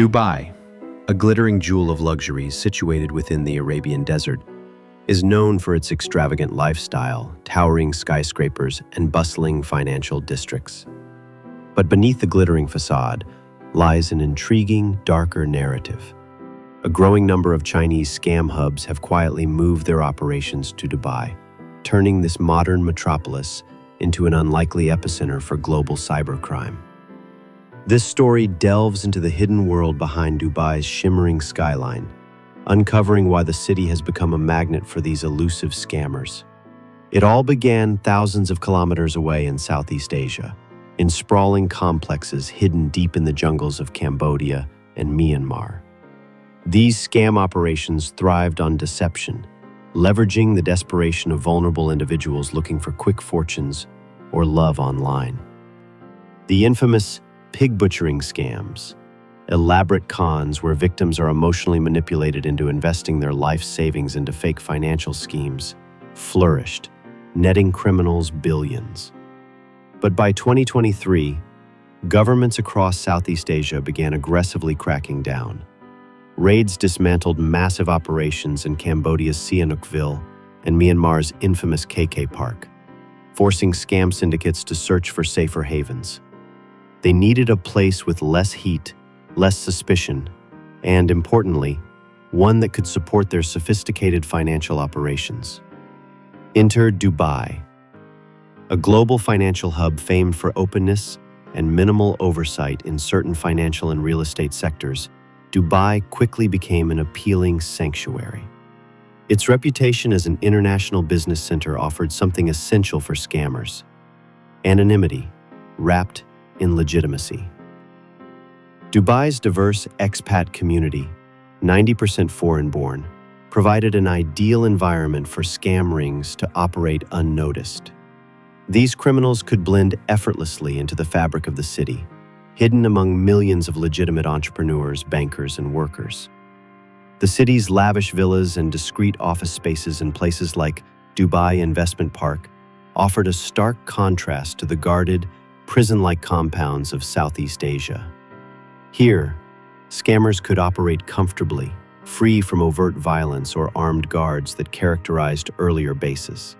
Dubai, a glittering jewel of luxury situated within the Arabian desert, is known for its extravagant lifestyle, towering skyscrapers, and bustling financial districts. But beneath the glittering facade lies an intriguing, darker narrative. A growing number of Chinese scam hubs have quietly moved their operations to Dubai, turning this modern metropolis into an unlikely epicenter for global cybercrime. This story delves into the hidden world behind Dubai's shimmering skyline, uncovering why the city has become a magnet for these elusive scammers. It all began thousands of kilometers away in Southeast Asia, in sprawling complexes hidden deep in the jungles of Cambodia and Myanmar. These scam operations thrived on deception, leveraging the desperation of vulnerable individuals looking for quick fortunes or love online. The infamous pig butchering scams, elaborate cons where victims are emotionally manipulated into investing their life savings into fake financial schemes, flourished, netting criminals billions. But by 2023, governments across Southeast Asia began aggressively cracking down. Raids dismantled massive operations in Cambodia's Sihanoukville and Myanmar's infamous KK Park, forcing scam syndicates to search for safer havens. They needed a place with less heat, less suspicion, and, importantly, one that could support their sophisticated financial operations. Enter Dubai, a global financial hub famed for openness and minimal oversight in certain financial and real estate sectors. Dubai quickly became an appealing sanctuary. Its reputation as an international business center offered something essential for scammers: anonymity, wrapped in legitimacy. Dubai's diverse expat community, 90% foreign-born, provided an ideal environment for scam rings to operate unnoticed. These criminals could blend effortlessly into the fabric of the city, hidden among millions of legitimate entrepreneurs, bankers, and workers. The city's lavish villas and discreet office spaces in places like Dubai Investment Park offered a stark contrast to the guarded, prison-like compounds of Southeast Asia. Here, scammers could operate comfortably, free from overt violence or armed guards that characterized earlier bases.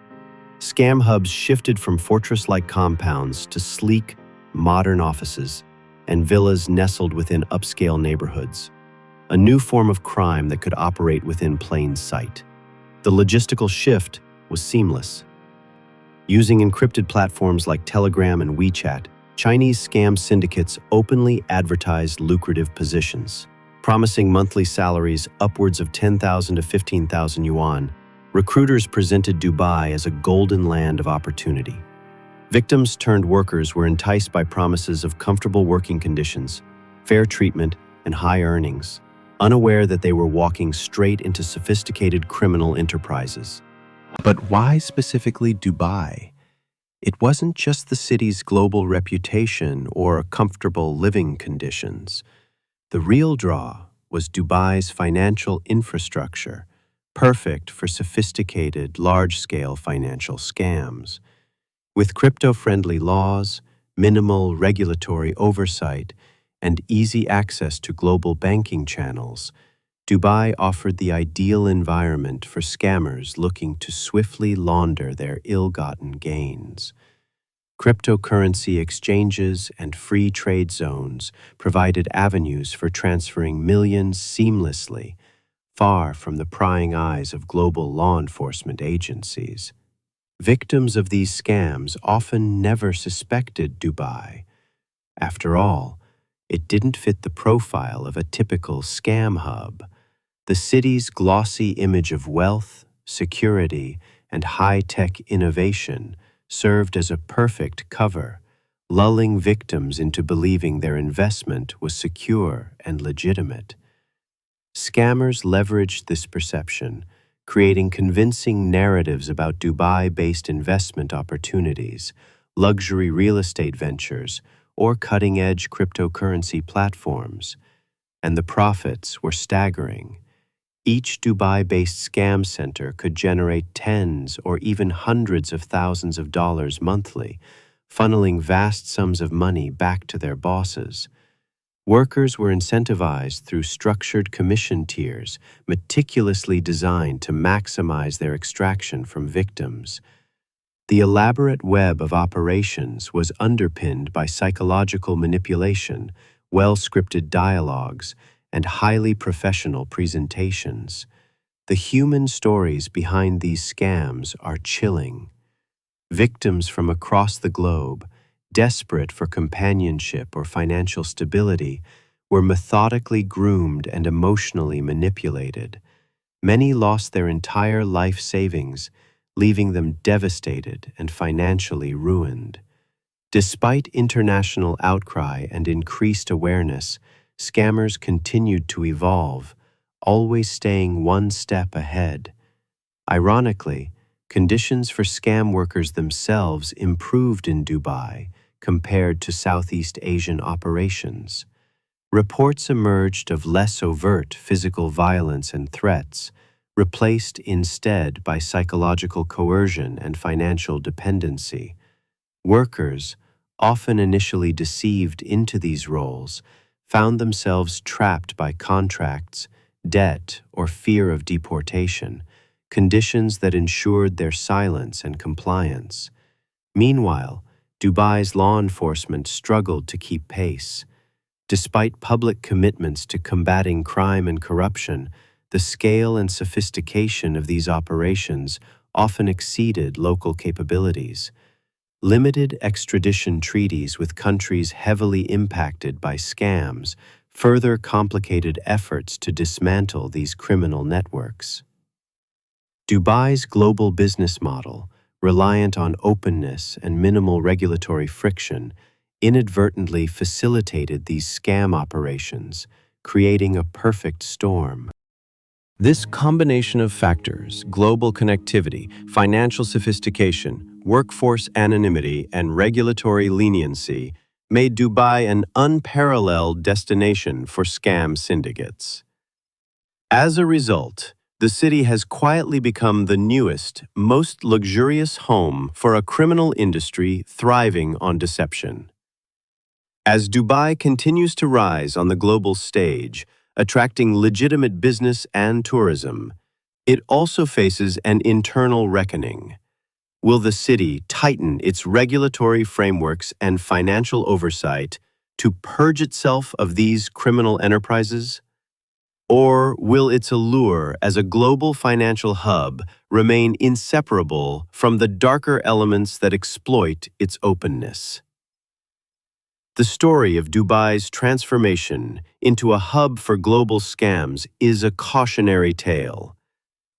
Scam hubs shifted from fortress-like compounds to sleek, modern offices and villas nestled within upscale neighborhoods, a new form of crime that could operate within plain sight. The logistical shift was seamless. Using encrypted platforms like Telegram and WeChat, Chinese scam syndicates openly advertised lucrative positions. Promising monthly salaries upwards of 10,000 to 15,000 yuan, recruiters presented Dubai as a golden land of opportunity. Victims turned workers were enticed by promises of comfortable working conditions, fair treatment, and high earnings, unaware that they were walking straight into sophisticated criminal enterprises. But why specifically Dubai? It wasn't just the city's global reputation or comfortable living conditions. The real draw was Dubai's financial infrastructure, perfect for sophisticated, large-scale financial scams. With crypto-friendly laws, minimal regulatory oversight, and easy access to global banking channels, Dubai offered the ideal environment for scammers looking to swiftly launder their ill-gotten gains. Cryptocurrency exchanges and free trade zones provided avenues for transferring millions seamlessly, far from the prying eyes of global law enforcement agencies. Victims of these scams often never suspected Dubai. After all, it didn't fit the profile of a typical scam hub. The city's glossy image of wealth, security, and high-tech innovation served as a perfect cover, lulling victims into believing their investment was secure and legitimate. Scammers leveraged this perception, creating convincing narratives about Dubai-based investment opportunities, luxury real estate ventures, or cutting-edge cryptocurrency platforms. And the profits were staggering. Each Dubai-based scam center could generate tens or even hundreds of thousands of dollars monthly, funneling vast sums of money back to their bosses. Workers were incentivized through structured commission tiers, meticulously designed to maximize their extraction from victims. The elaborate web of operations was underpinned by psychological manipulation, well-scripted dialogues, and highly professional presentations. The human stories behind these scams are chilling. Victims from across the globe, desperate for companionship or financial stability, were methodically groomed and emotionally manipulated. Many lost their entire life savings, leaving them devastated and financially ruined. Despite international outcry and increased awareness, scammers continued to evolve, always staying one step ahead. Ironically, conditions for scam workers themselves improved in Dubai compared to Southeast Asian operations. Reports emerged of less overt physical violence and threats, replaced instead by psychological coercion and financial dependency. Workers, often initially deceived into these roles, found themselves trapped by contracts, debt, or fear of deportation, conditions that ensured their silence and compliance. Meanwhile, Dubai's law enforcement struggled to keep pace. Despite public commitments to combating crime and corruption, the scale and sophistication of these operations often exceeded local capabilities. Limited extradition treaties with countries heavily impacted by scams further complicated efforts to dismantle these criminal networks. Dubai's global business model, reliant on openness and minimal regulatory friction, inadvertently facilitated these scam operations, creating a perfect storm. This combination of factors, global connectivity, financial sophistication, workforce anonymity, and regulatory leniency, made Dubai an unparalleled destination for scam syndicates. As a result, the city has quietly become the newest, most luxurious home for a criminal industry thriving on deception. As Dubai continues to rise on the global stage, attracting legitimate business and tourism, it also faces an internal reckoning. Will the city tighten its regulatory frameworks and financial oversight to purge itself of these criminal enterprises? Or will its allure as a global financial hub remain inseparable from the darker elements that exploit its openness? The story of Dubai's transformation into a hub for global scams is a cautionary tale,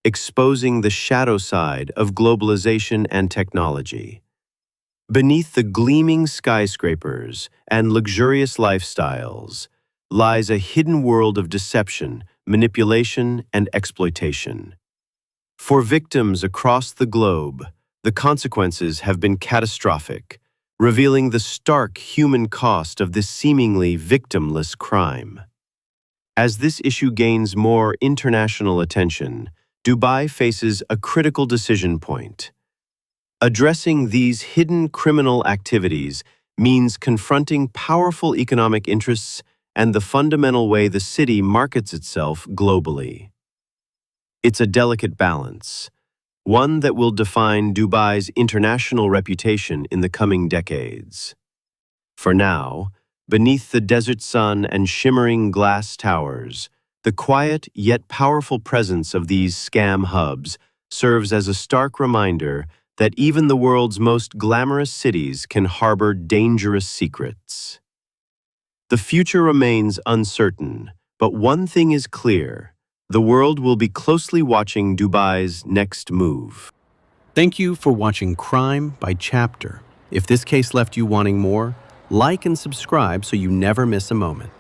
exposing the shadow side of globalization and technology. Beneath the gleaming skyscrapers and luxurious lifestyles lies a hidden world of deception, manipulation, and exploitation. For victims across the globe, the consequences have been catastrophic, revealing the stark human cost of this seemingly victimless crime. As this issue gains more international attention, Dubai faces a critical decision point. Addressing these hidden criminal activities means confronting powerful economic interests and the fundamental way the city markets itself globally. It's a delicate balance, one that will define Dubai's international reputation in the coming decades. For now, beneath the desert sun and shimmering glass towers, the quiet yet powerful presence of these scam hubs serves as a stark reminder that even the world's most glamorous cities can harbor dangerous secrets. The future remains uncertain, but one thing is clear: the world will be closely watching Dubai's next move. Thank you for watching Crime by Chapter. If this case left you wanting more, like and subscribe so you never miss a moment.